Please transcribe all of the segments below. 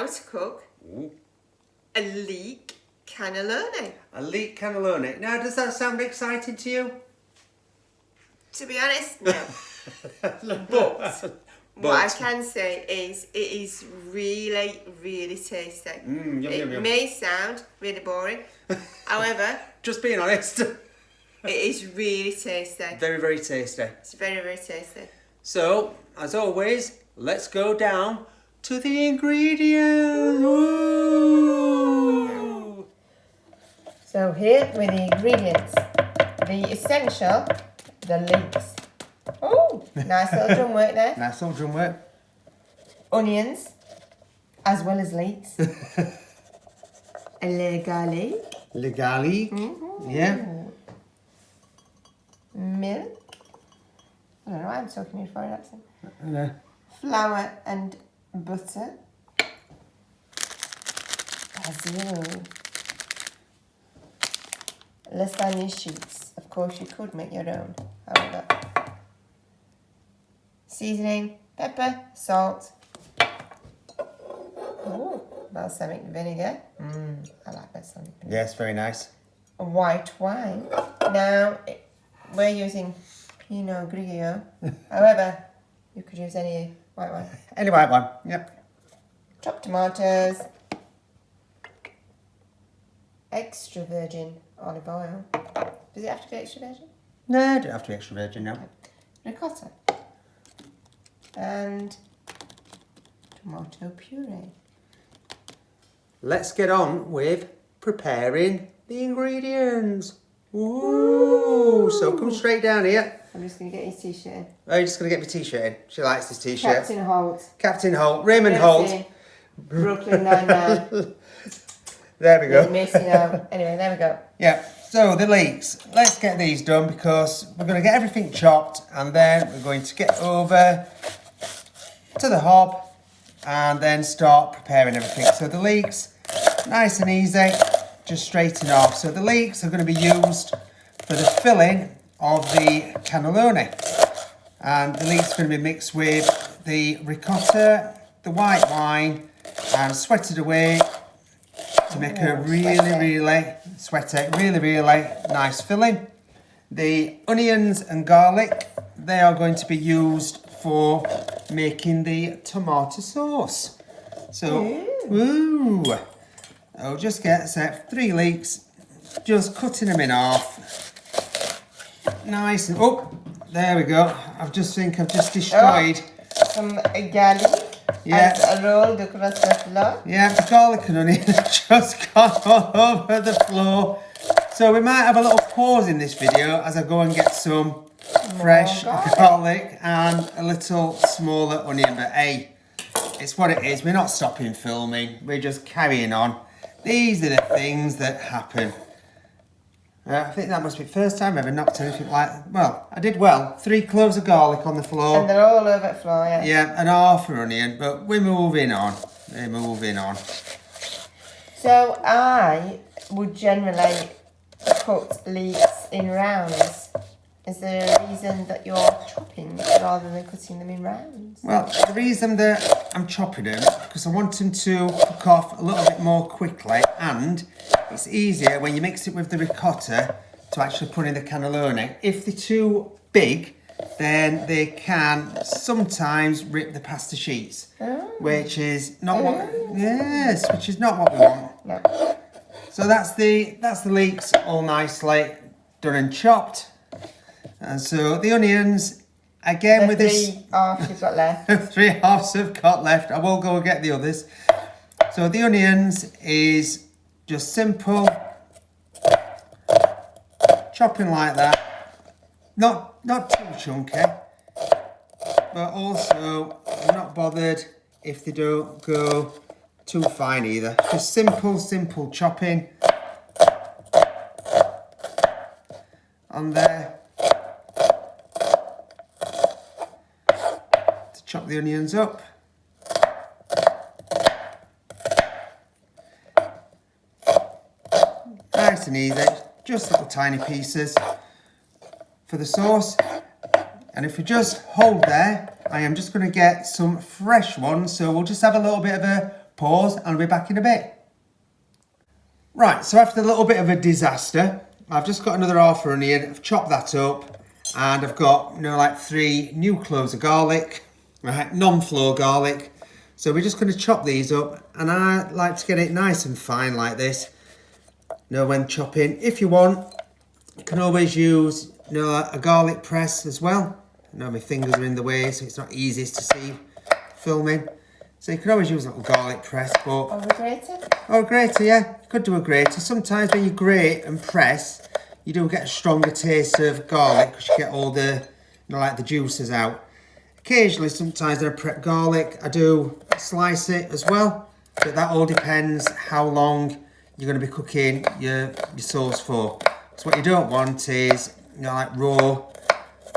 to cook a leek cannelloni. A leek cannelloni. Now, does that sound exciting to you? To be honest, no. But what I can say is it is really, really tasty. Yum, yum, yum. May sound really boring. However, just being honest. It is really tasty. Very, very tasty. It's very, very tasty. So, as always, let's go down to the ingredients. Woo! So here with the ingredients, the essential, the leeks. Oh, nice little drum work there. Nice little drum work. Onions, as well as leeks. Le garlic. Le garlic. Yeah. Milk. I don't know why I'm talking in a foreign accent. I know. Flour and butter. Basil. Lasagne sheets. Of course, you could make your own. However, seasoning, pepper, salt. Ooh, balsamic vinegar. I like balsamic vinegar. Yes, very nice. White wine. Now, we're using Pinot Grigio. However, you could use any white wine. Any white one, yep. Chopped tomatoes. Extra virgin olive oil. Does it have to be extra virgin? No, I don't have to be extra virgin now. Ricotta. And tomato puree. Let's get on with preparing the ingredients. Ooh, so come straight down here. I'm just going to get his t-shirt in. Oh, you're just going to get my t-shirt in. She likes this t-shirt. Captain Holt. Captain Holt. Raymond Holt. Brooklyn Nine-Nine. There we go. Missing out. Anyway, there we go. Yeah, so the leeks. Let's get these done because we're going to get everything chopped and then we're going to get over to the hob and then start preparing everything. So the leeks, nice and easy, just straighten off. So the leeks are going to be used for the filling of the cannelloni. And the leeks are going to be mixed with the ricotta, the white wine and sweated away to make a really nice filling. The onions and garlic, they are going to be used for making the tomato sauce. So, I'll just get 3 leeks, just cutting them in half. Nice and, there we go. I've just destroyed. Some garlic. Yeah. And rolled across the floor. Yeah, the garlic and onion just got all over the floor. So we might have a little pause in this video as I go and get some fresh garlic and a little smaller onion. But hey, it's what it is. We're not stopping filming. We're just carrying on. These are the things that happen. I think that must be the first time I've ever knocked anything like... Well, I did well. 3 cloves of garlic on the floor. And they're all over the floor, yeah. Yeah, and half an onion, but we're moving on. So I would generally cut leeks in rounds. Is there a reason that you're chopping rather than cutting them in rounds? Well, the reason that I'm chopping them because I want them to cook off a little bit more quickly, and it's easier when you mix it with the ricotta to actually put in the cannelloni. If they're too big, then they can sometimes rip the pasta sheets, which is not what we want. No. So that's the leeks all nicely done and chopped. And so the onions, again with this... 3 halves you've got left. 3 halves I've got left. I will go and get the others. So the onions is just simple. Chopping like that. Not too chunky. But also, I'm not bothered if they don't go too fine either. Just simple chopping. On there. Chop the onions up. Nice and easy, just little tiny pieces for the sauce. And if we just hold there, I am just going to get some fresh ones. So we'll just have a little bit of a pause and I'll be back in a bit. Right, so after a little bit of a disaster, I've just got another half onion, I've chopped that up, and I've got, you know, like 3 new cloves of garlic, right, non-floor garlic. So we're just going to chop these up, and I like to get it nice and fine like this. You know, when chopping, if you want, you can always use, you know, a garlic press as well. I know my fingers are in the way, so it's not easiest to see filming. So you can always use a little garlic press, but... Or a grater? Or a grater, yeah. You could do a grater. Sometimes when you grate and press, you do get a stronger taste of garlic because you get all the, you know, like the juices out. Occasionally, sometimes when I prep garlic, I do slice it as well. But that all depends how long you're going to be cooking your sauce for. So what you don't want is, you know, like raw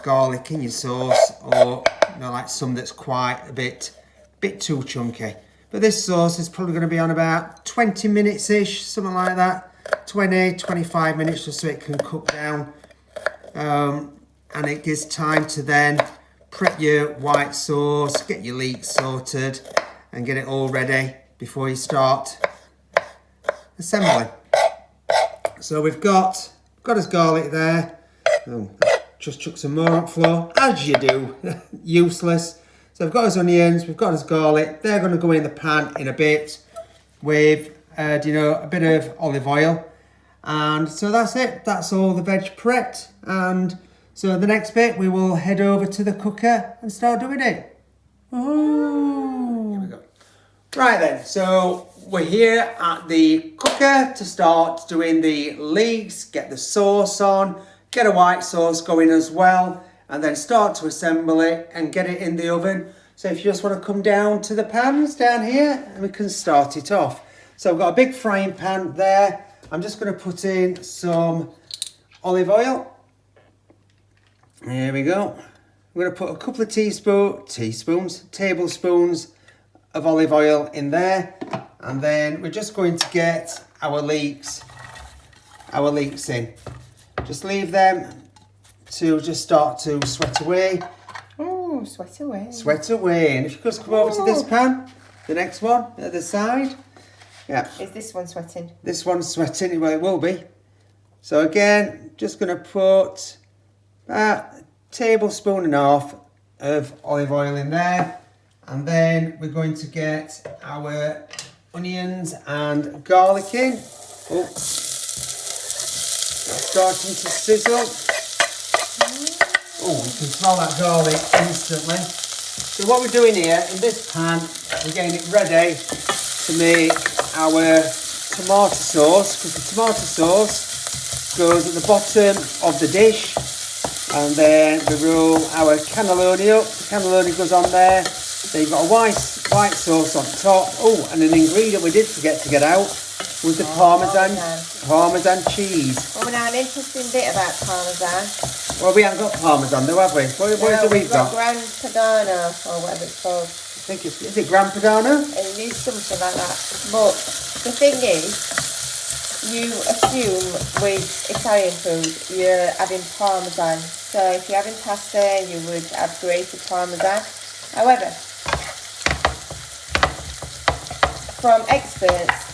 garlic in your sauce, or, you know, like some that's quite a bit too chunky. But this sauce is probably going to be on about 20 minutes-ish, something like that. 20, 25 minutes just so it can cook down. And it gives time to then prep your white sauce, get your leeks sorted, and get it all ready before you start assembling. So we've got his garlic there. Oh, just chuck some more on the floor, as you do. Useless. So we've got his onions, we've got his garlic. They're going to go in the pan in a bit with, you know, a bit of olive oil. And so that's it. That's all the veg prepped. And so the next bit, we will head over to the cooker and start doing it. Ooh. Here we go. Right then, so we're here at the cooker to start doing the leeks, get the sauce on, get a white sauce going as well, and then start to assemble it and get it in the oven. So if you just want to come down to the pans down here, and we can start it off. So I've got a big frying pan there. I'm just going to put in some olive oil. There we go. I'm going to put a couple of tablespoons of olive oil in there. And then we're just going to get our leeks in. Just leave them to just start to sweat away. Oh, sweat away. Sweat away. And if you just come over to this pan, the next one at the side. Yeah. Is this one sweating? This one's sweating. Well, it will be. So again, just going to put about a tablespoon and a half of olive oil in there. And then we're going to get our onions and garlic in. Oh, starting to sizzle. Oh, you can smell that garlic instantly. So what we're doing here in this pan, we're getting it ready to make our tomato sauce, because the tomato sauce goes at the bottom of the dish, and then we roll our cannelloni up. The cannelloni goes on there. Then you've got a white sauce on top. Oh, and an ingredient we did forget to get out was the Parmesan cheese. Oh, now an interesting bit about Parmesan. Well, we haven't got Parmesan though, have we? What is it we've got? Gran Padano, or whatever it's called. I think is it Gran Padano? It is something like that. But the thing is, you assume with Italian food, you're having Parmesan. So if you're having pasta, you would have grated Parmesan. However, from experts,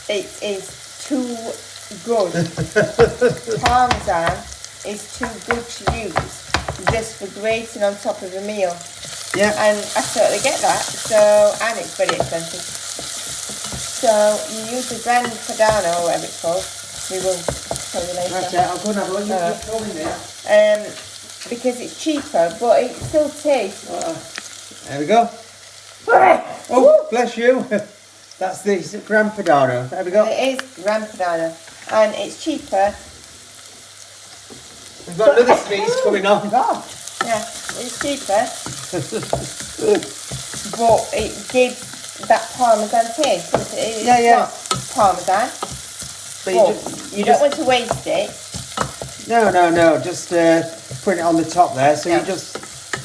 it is too good. Parmesan is too good to use just for grating on top of a meal. Yeah. And I totally get that. So, and it's very expensive. So you use the Gran Padano, or whatever it's called. We will tell you later. Okay, I'll go and have a look. You told me there. Because it's cheaper, but it still tastes. There we go. Oh, bless you. That's the Gran Padano. There we go. It is Gran Padano, and it's cheaper. We've got another sneeze coming on. Yeah, it's cheaper, but it gives that Parmesan taste. It's not Parmesan, but you don't want to waste it. No. Just put it on the top there. So you just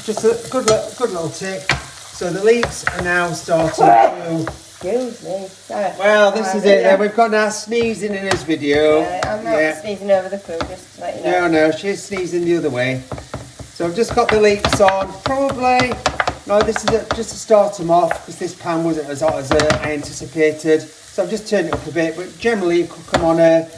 a good little tip. So the leeks are now starting to. Excuse me. Sorry. Well, this is it. We've got now sneezing in this video. I'm not sneezing over the food, just to let you know. No, she's sneezing the other way. So I've just got the leeks on. Probably No, this is just to start them off because this pan wasn't as hot as I anticipated. So I've just turned it up a bit, but generally it could come on a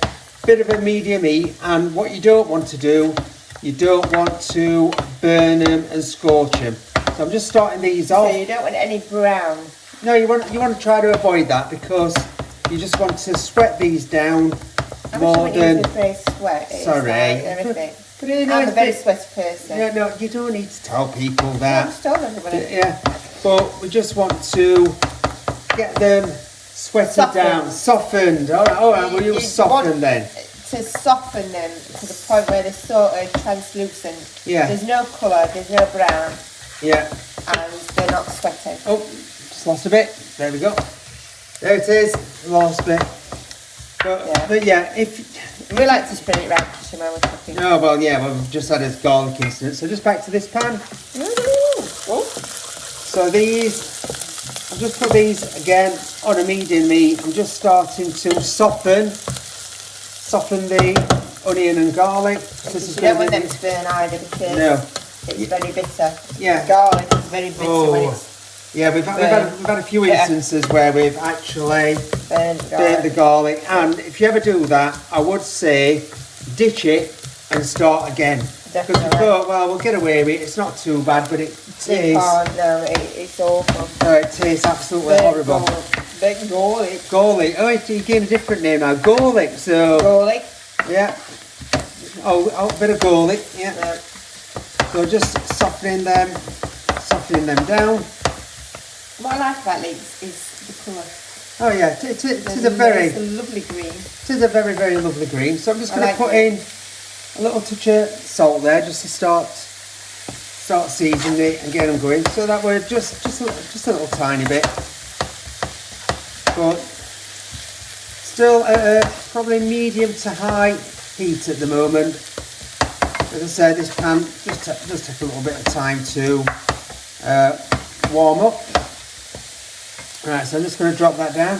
bit of a medium heat. And what you don't want to do, you don't want to burn them and scorch them. So I'm just starting these off. So you don't want any brown? No, you want to try to avoid that because you just want to sweat these down more than... the phrase sweat. Sorry. Everything. But I'm a very sweaty person. No, you don't need to tell people that. I'm just told everybody. Yeah, but we just want to get them sweated down, softened. All right, we'll use soften then. To soften them to the point where they're sort of translucent. Yeah. There's no colour, there's no brown. Yeah. And they're not sweating. Oh, just lost a bit. There we go. There it is. Lost a bit. But yeah, if... We like to spin it round when we're cooking. Oh, well, yeah, we've just had a garlic incident. So just back to this pan. Oh. So these, I've just put these again on a medium heat. I'm just starting to soften the onion and garlic. You don't want them to burn either because it's very bitter. Yeah. Garlic is very bitter when it's... Yeah, we've had a few instances where we've actually burnt the garlic, and if you ever do that, I would say ditch it and start again. Definitely. Because we thought, well, we'll get away with it. It's not too bad, but it tastes. No, it's awful. Oh, it tastes absolutely horrible. Burnt garlic. Garlic. Oh, you gained a different name now. Garlic. So. Garlic. Yeah. Oh, a bit of garlic. Yeah. So just softening them down. What I like about leeks is the colour. Oh yeah, it is a very... It's a lovely green. It is a very, very lovely green. So I'm just going to put in a little touch of salt there just to start seasoning it and get them going. So that we're just a little tiny bit. But still at a probably medium to high heat at the moment. As I said, this pan just take a little bit of time to warm up. Right, so I'm just going to drop that down,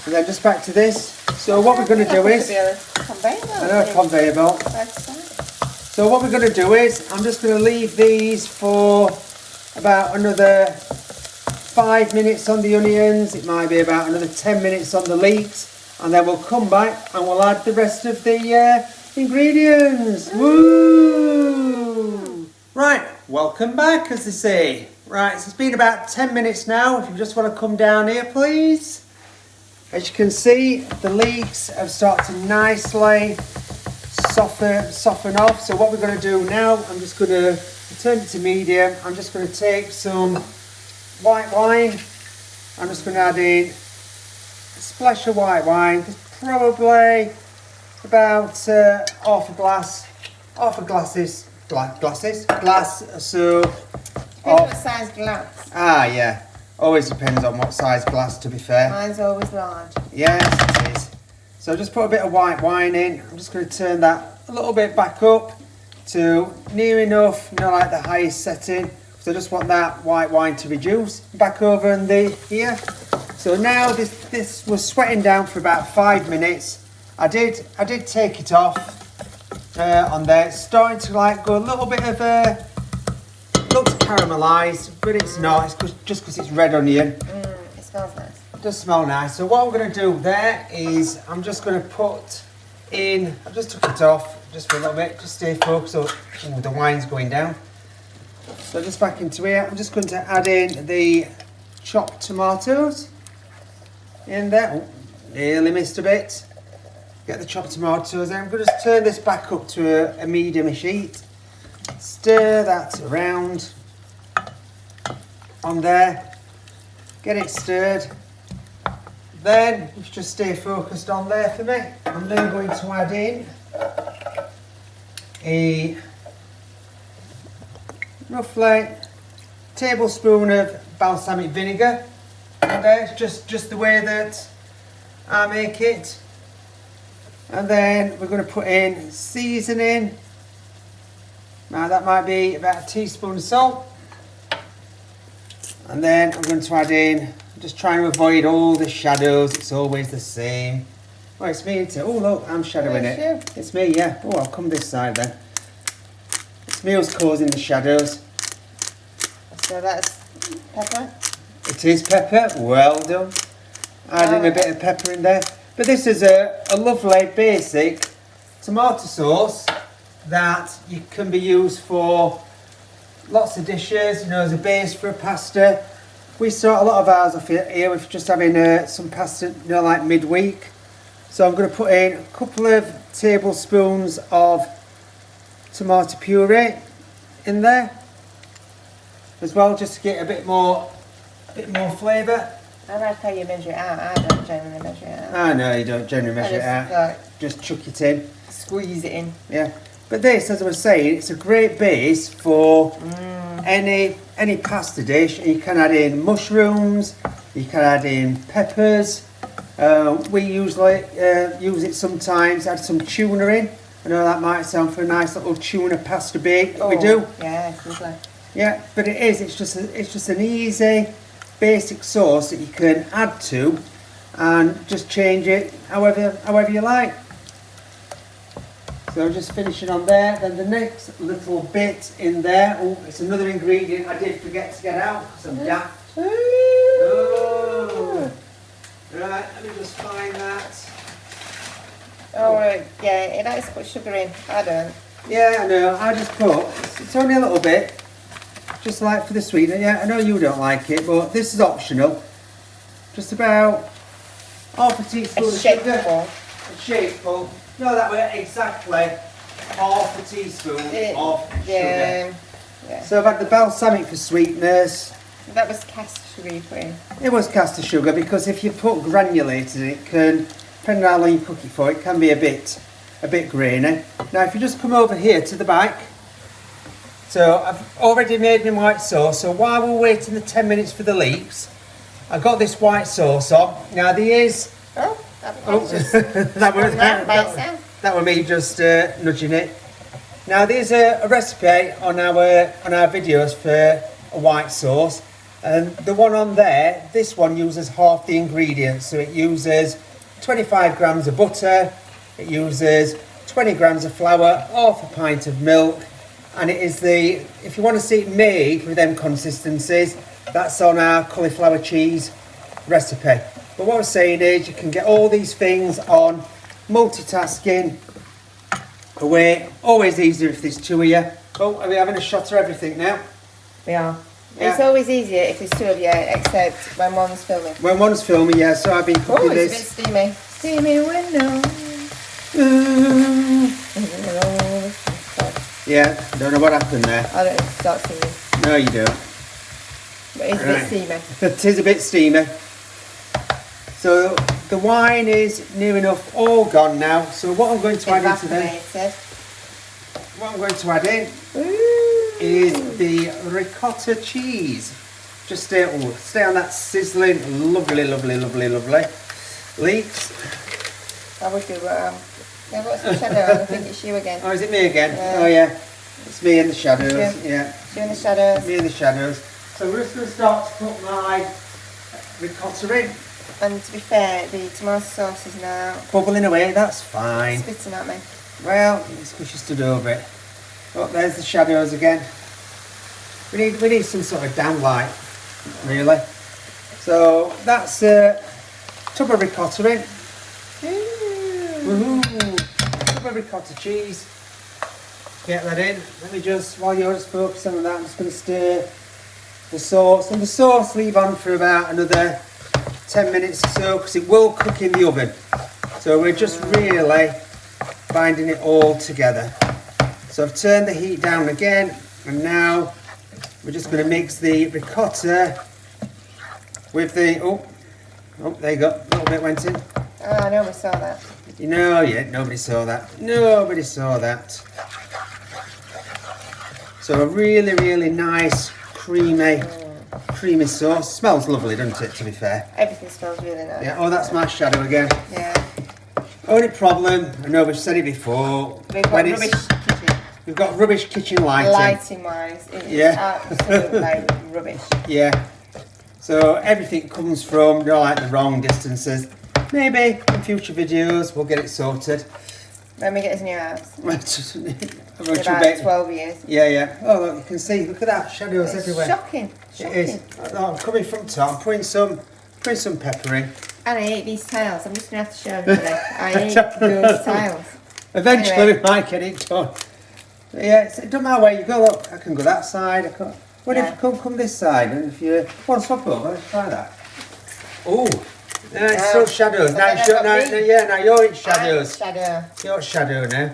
and then just back to this. So what we're going to do is, I know, conveyor belt. So what we're going to do is, I'm just going to leave these for about another 5 minutes on the onions. It might be about another 10 minutes on the leeks, and then we'll come back and we'll add the rest of the ingredients. Woo! Right, welcome back, as they say. Right, so it's been about 10 minutes now. If you just want to come down here, please. As you can see, the leeks have started to nicely soften off. So what we're going to do now, I'm just going to turn it to medium. I'm just going to take some white wine. I'm just going to add in a splash of white wine. There's probably about half a glass. So... What size glass? Yeah. Always depends on what size glass, to be fair. Mine's always large. Yes, it is. So just put a bit of white wine in. I'm just going to turn that a little bit back up to near enough, not like the highest setting. So I just want that white wine to reduce. Back over in here. So now this was sweating down for about 5 minutes. I did take it off on there. It's starting to like go a little bit of a... looks caramelised, but it's not. It's just because it's red onion. It smells nice. It does smell nice. So what I'm going to do there is I'm just going to put in... I've just took it off just for a little bit. Just stay focused. So the wine's going down. So just back into here. I'm just going to add in the chopped tomatoes in there. Oh, nearly missed a bit. Get the chopped tomatoes in. I'm going to just turn this back up to a medium heat. Stir that around on there, get it stirred, then you just stay focused on there for me. I'm then going to add in a roughly tablespoon of balsamic vinegar, and it's just the way that I make it. And then we're going to put in seasoning. Now that might be about a teaspoon of salt. And then I'm going to add in, just trying to avoid all the shadows, it's always the same. Oh, it's me, isn't it? Oh look, I'm shadowing it. You. It's me, yeah. Oh, I'll come this side then. It's me who's causing the shadows. So that's Pepper? It is pepper, well done. Adding a bit of pepper in there. But this is a lovely basic tomato sauce that you can be used for lots of dishes, you know, as a base for a pasta. We start a lot of ours off here with just having some pasta, you know, like midweek. So I'm going to put in a couple of tablespoons of tomato puree in there as well, just to get a bit more flavour. I like how you measure it out. I don't generally measure it out. I know you don't generally measure it out. Just chuck it in. Squeeze it in. Yeah. But this, as I was saying, it's a great base for any pasta dish. You can add in mushrooms, you can add in peppers. We usually use it sometimes, add some tuna in. I know that might sound for a nice little tuna pasta bake that we do. Yeah, it's lovely. Yeah, but it's just an easy, basic sauce that you can add to and just change it however you like. So just finishing on there. Then the next little bit in there, oh, it's another ingredient I did forget to get out because I'm daft. Oh. Right, let me just find that. Oh, yeah, it likes to put sugar in. I don't. Yeah, I know. I just put, it's only a little bit, just like for the sweetener. Yeah, I know you don't like it, but this is optional. Just about half a teaspoon of sugar. A shakeful. No, that were exactly half a teaspoon of sugar. Yeah. So I've had the balsamic for sweetness. That was caster sugar you put in. It was caster sugar because if you put granulated, it can, depending on how long you cook it for, it can be a bit grainy. Now, if you just come over here to the back, so I've already made my white sauce. So while we're waiting the 10 minutes for the leeks, I got this white sauce on. Now there is. That was me just nudging it. Now there's a recipe on our videos for a white sauce, and the one on there, this one uses half the ingredients. So it uses 25 grams of butter, it uses 20 grams of flour, half a pint of milk, and it is if you want to see it made with them consistencies, that's on our cauliflower cheese recipe. But what I was saying is you can get all these things on multitasking away. Always easier if there's two of you. Oh, are we having a shot of everything now? We are. Yeah. It's always easier if there's two of you, except when one's filming. When one's filming, yeah. So I've been cooking this. It's a bit steamy. Steamy window. Yeah, don't know what happened there. I don't start singing. No, you don't. But it's a bit steamy. It is a bit steamy. So the wine is near enough all gone now. So what I'm going to add into is the ricotta cheese. Just stay on that sizzling, lovely leeks. I wish you were. I've got some shadow. I think it's you again. Oh, is it me again? Yeah. Oh yeah, it's me in the shadows. Yeah. You in the shadows. Me in the shadows. So we're just going to start to put my ricotta in. And to be fair, the tomato sauce is now bubbling away. That's fine. Spitting at me. Well, it's because you stood over it. Oh, there's the shadows again. We need some sort of down light, really. So that's a tub of ricotta in. Woohoo! Tub of ricotta cheese. Get that in. Let me just, while you're just focusing on that, I'm just going to stir the sauce. And the sauce leave on for about another 10 minutes or so because it will cook in the oven. So we're just really binding it all together. So I've turned the heat down again, and now we're just going to mix the ricotta with the, oh there you go, a little bit went in. Oh, I know we saw that. You know, yeah, nobody saw that. Nobody saw that. So a really nice creamy sauce. Smells lovely, doesn't it, to be fair? Everything smells really nice. Yeah, oh, that's my shadow again. Yeah. Only problem, I know we've said it before. We've got rubbish kitchen lighting. Lighting wise, it is absolutely rubbish. Yeah. So everything comes from, like the wrong distances. Maybe in future videos we'll get it sorted. When we get his new house. About 12 years. Yeah. Oh, look, you can see. Look at that. Shadows everywhere. Shocking. It is. Oh, I'm coming from top. I'm putting some pepper in. And I ate these tiles. I'm just going to have to show you today. I ate those tiles. Eventually Anyway. we might get it done. But yeah, it doesn't matter where you go. Look, I can go that side. What if you come this side? And if you want to swap over, let's try that. Oh, yeah, it's still shadows. Now you're in shadows. Shadow. You're shadow now.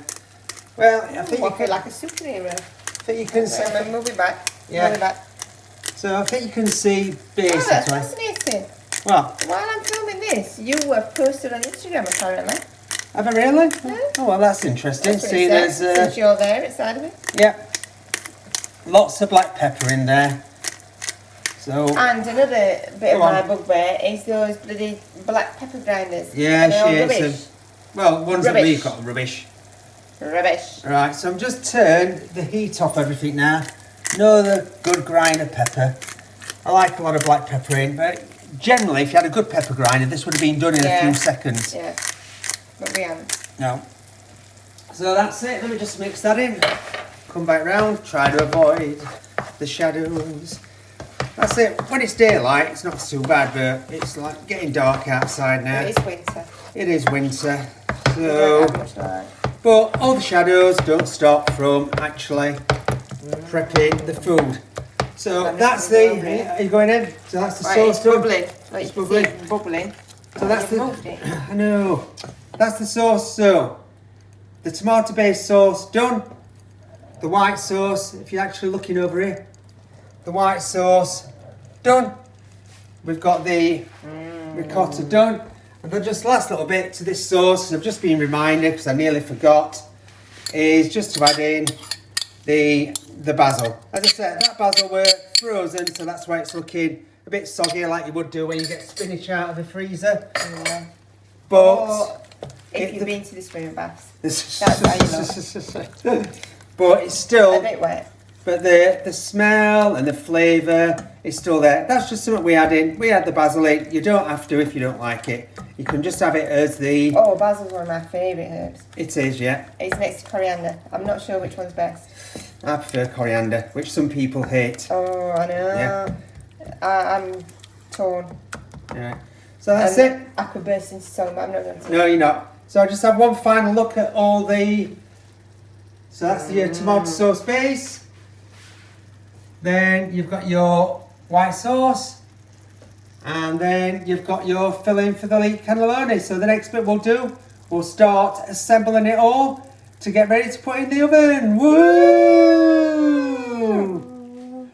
Well, I think I feel like a superhero. I think you can see. So move it back. Yeah. Move it back. So I think you can see Oh, that's basically. fascinating. Well, While I'm filming this, you have posted on Instagram apparently. have I really? Yeah. Oh well, that's interesting. That's what See, it there's says, since you're there inside of it. yeah, lots of black pepper in there. So And another bit of Go on. my bugbear is those bloody black pepper grinders. yeah, They're all she rubbish. is. Well, ones that we Rubbish. got rubbish. Rubbish. Right, so I'm just turned the heat off everything now. Another good grind of pepper. I like a lot of black pepper in, but generally, if you had a good pepper grinder, this would have been done in a few seconds. Yeah. But we haven't. No. So that's it. Let me just mix that in. Come back round. Try to avoid the shadows. That's it. When it's daylight, it's not too bad, but it's like getting dark outside now. It is winter. It is winter. We don't So, have much light. but all the shadows don't stop from actually prepping the food. So I'm that's just the. gonna go over Are you going in? So that's the Right, sauce it's done. bubbling. Like It's you can see bubbling. it bubbling. So that's You've the. moved it. I know. That's the sauce. So the tomato-based sauce done. The white sauce, if you're actually looking over here, the white sauce done. We've got the ricotta done. And then just last little bit to this sauce, I've just been reminded because I nearly forgot, is just to add in the basil. As I said, that basil were frozen, so that's why it's looking a bit soggy like you would do when you get spinach out of the freezer. Yeah. But Or if it- you've been to the swimming baths. that's how you but it's A still, bit wet. but the smell and the flavour is still there. That's just something we add in. We add the basil in. You don't have to if you don't like it. You can just have it as the. Oh, basil's one of my favourite herbs. It is, yeah. It's next to coriander. I'm not sure which one's best. I prefer coriander, which some people hate. Oh, I know. I'm torn. Yeah. So that's it. I could burst into song, but I'm not going to. No, you're not. So I just have one final look at all the. So that's the tomato sauce base. Then you've got your white sauce. And then you've got your filling for the Leek Cannelloni. So the next bit we'll start assembling it all to get ready to put in the oven. Woo!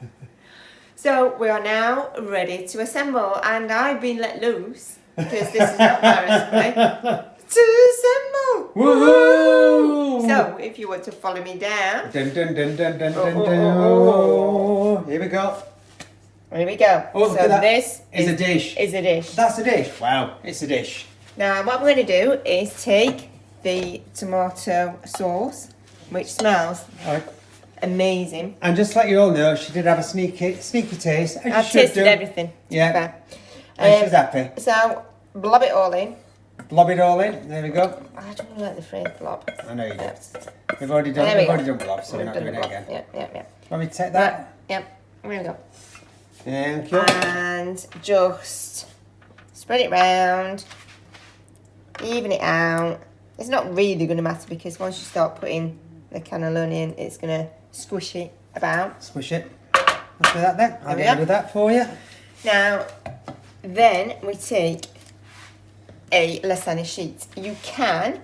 So we are now ready to assemble, and I've been let loose because this is not my recipe to assemble. Woo! So if you want to follow me down, Dun, dun, dun, dun, dun, dun, Oh, dun. oh, Here we go. here we go. Oh, look so at that. this It's a dish. is a dish. That's a dish. Wow, it's a dish. Now what we're going to do is take the tomato sauce, which smells Alright. amazing. And just to let you all know, she did have a sneaky taste. As you I've should tasted do. everything. to be Yeah. fair. And she's happy. So blob it all in. Blob it all in. There we go. I don't like the phrase blob. I know you do. Yes. We've already done. There we We've go. already done blob, so we're We've not done doing the it blob. again. Yeah. Let me take Right, that. yep, here we go. Thank you. And just spread it round, even it out. It's not really going to matter because once you start putting the cannelloni in, it's going to squish it about. Squish it. Let's do that then. I'll There we get go. rid of that for you. Now, then we take a lasagne sheet. You can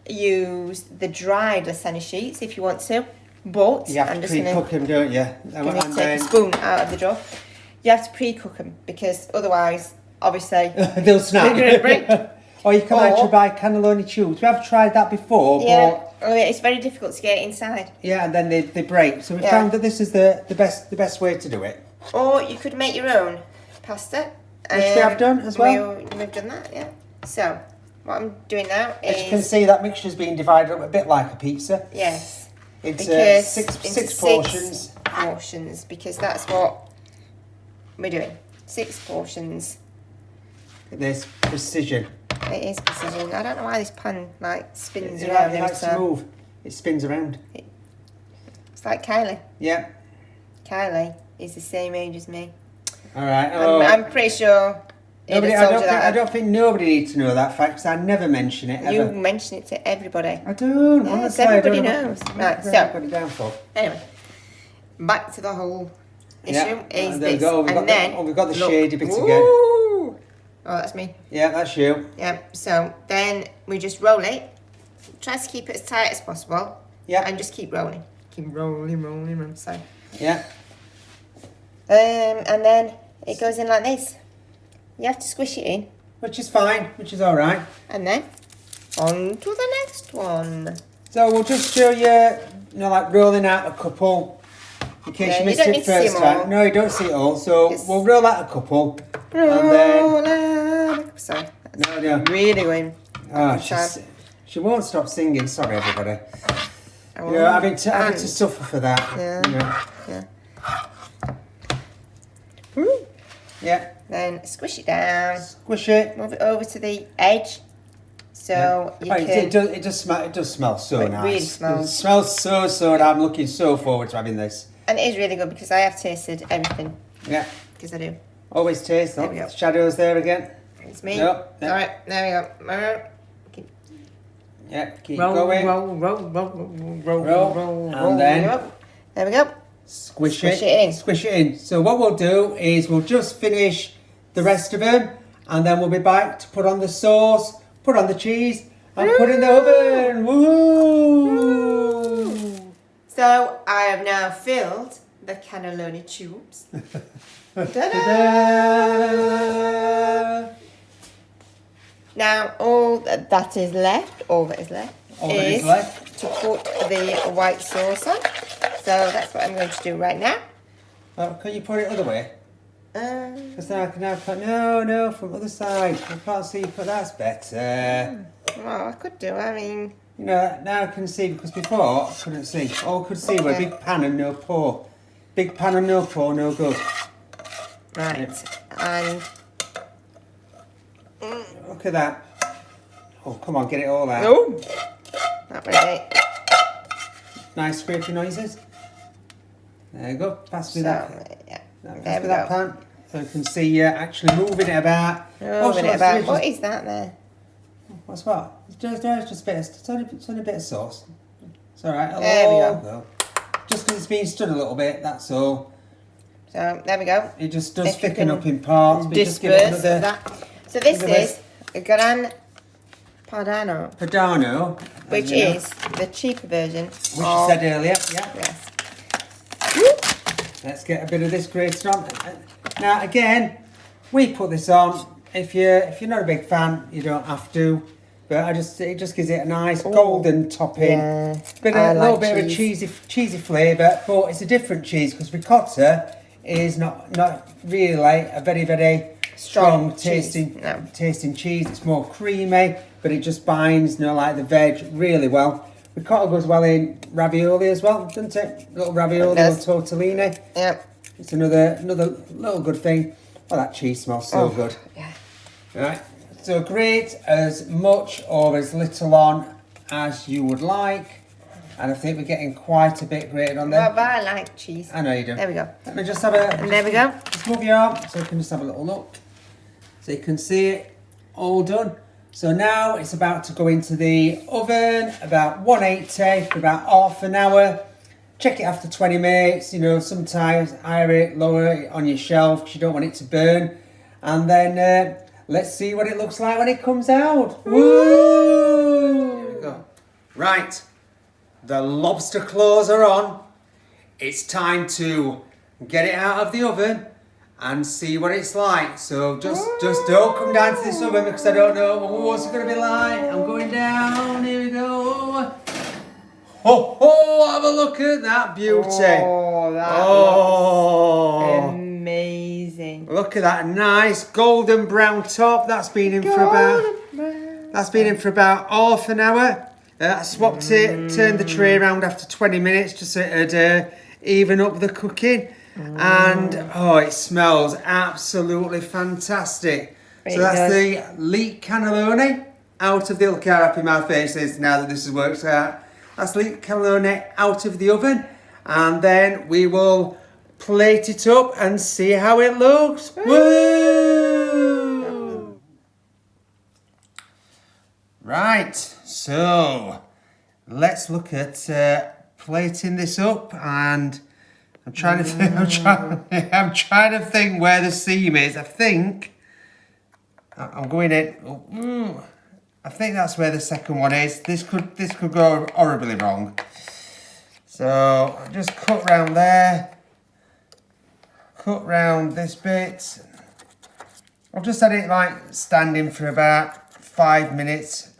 use the dried lasagne sheets if you want to, but You have I'm to just going pre-cook them, don't you? to take a spoon out of the jar. You have to pre-cook them because otherwise, obviously, they'll snap. they're gonna break. Or you can Or- actually buy cannelloni tubes. We have tried that before, Yeah, but oh, yeah, it's very difficult to get it inside. yeah, and then they break. So we Yeah. found that this is the best way to do it. Or you could make your own pasta. Which we have done as well. We've done that, yeah. So, what I'm doing now As you can is... see, that mixture's being divided up a bit like a pizza Yes. into Because six portions. Portions, because that's what we're doing. 6 portions. There's precision. It is precision. I don't know why this pan like spins It around every likes to time. move. It spins around. It's like Kylie. Yeah. Kylie is the same age as me. All right. I'm pretty sure. Nobody, I don't think nobody needs to know that fact because I never mention it ever. You mention it to everybody. I don't. Yes, Honestly, everybody I don't knows. Know Right, what so I've got it down for. anyway, back to the whole issue is there we this, go. We've got the look. shady bit again. Ooh. Oh, that's me. Yeah, that's you. Yeah. So then we just roll it. Try to keep it as tight as possible. Yeah. And just keep rolling. Keep rolling. So. Yeah. And then it goes in like this. You have to squish it in. Which is fine. Which is all right. And then on to the next one. So we'll just show you, like rolling out a couple. In case you missed it first time. No, you don't see it all. So we'll roll out a couple. And then... Sorry. No. Really going. Oh, she won't stop singing. Sorry, everybody. Having to suffer for that. Yeah. Yeah. Then squish it down. Squish it. Move it over to the edge. So you can... It does smell so nice. It really smells. It smells so nice. I'm looking so forward to having this. And it is really good because I have tasted everything. Yeah. Because I do. Always taste. There we go. Shadows there again. It's me. No. Alright, there we go. Keep going. Roll. And then... There we go. Squish it in. Squish it in. So what we'll do is we'll just finish the rest of them and then we'll be back to put on the sauce, put on the cheese and put in the oven. Woo! So I have now filled the cannelloni tubes. Ta-da! Now all that is left is to put the white sauce on. So that's what I'm going to do right now. Oh, can you put it other way? Because then I can now put, no, from the other side. I can't see, but that's better. Well, I could do, I mean... Now I can see, because before I couldn't see. All I could see were big pan and no pour. Big pan and no pour, no good. Right, and... Look at that. Oh, come on, get it all out. Oh! That was it. Nice scraping noises. There you go. Pass me that. Yeah. Pass me that pan. So you can see you actually moving it about. What is that there? What's what? It's just a bit. It's only a bit of sauce. It's all right. There we go. Just because it's been stirred a little bit. That's all. So there we go. It just does thicken up in parts. But just give it another. So this is a Gran Padano. Padano. Which is the cheaper version. Which you said earlier. Yeah. Yes. Let's get a bit of this grated on. Now again, we put this on. If you're not a big fan, you don't have to. But it just gives it a nice golden topping. Yeah, a little bit of a cheesy flavour, but it's a different cheese because ricotta is not really a very, very strong tasting cheese. It's more creamy, but it just binds, like the veg really well. Ricotta goes well in ravioli as well, doesn't it? Little ravioli or tortellini. Yep. It's another little good thing. Oh, that cheese smells so good. Yeah. Right. So grate as much or as little on as you would like. And I think we're getting quite a bit grated on there. Well, but I like cheese. I know you do. There we go. Let me just have a... And there we go. Just move your arm so you can just have a little look. So you can see it all done. So now it's about to go into the oven, about 180 for about half an hour. Check it after 20 minutes. Sometimes higher it, lower it on your shelf because you don't want it to burn. And then let's see what it looks like when it comes out. Woo! Here we go. Right. The lobster claws are on. It's time to get it out of the oven and see what it's like. So just don't come down to this oven because I don't know what's it going to be like. I'm going down. Here we go. Oh, have a look at that beauty. Oh, that looks amazing. Look at that nice golden brown top. That's been in for about half an hour. I swapped it, turned the tray around after 20 minutes just so it'd even up the cooking. And it smells absolutely fantastic. So that's the Leek Cannelloni out of the, look how happy my face is now that this has worked out. That's Leek Cannelloni out of the oven, and then we will plate it up and see how it looks. Woo! Right, so let's look at plating this up, and I'm trying to think. I'm trying to think where the seam is. I think I'm going in. I think that's where the second one is. This could go horribly wrong. So I'll just cut round there. Cut round this bit. I've just had it like standing for about 5 minutes.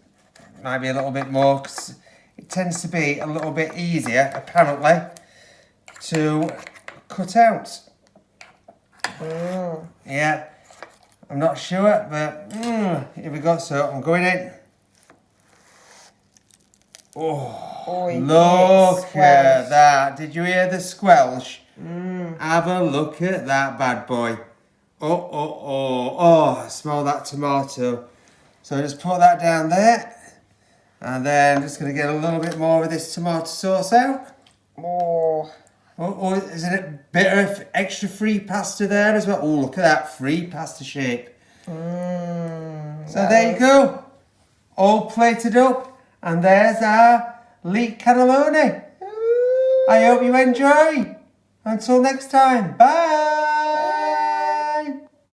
Might be a little bit more because it tends to be a little bit easier apparently to cut out. Yeah, I'm not sure, but here we go. So I'm going in. Oh, look at that. Did you hear the squelch? Have a look at that bad boy. Oh, smell that tomato. So just put that down there. And then I'm just going to get a little bit more of this tomato sauce out. Isn't it a bit of extra free pasta there as well? Oh, look at that free pasta shape. So there you go. All plated up. And there's our Leek Cannelloni. I hope you enjoy. Until next time. Bye.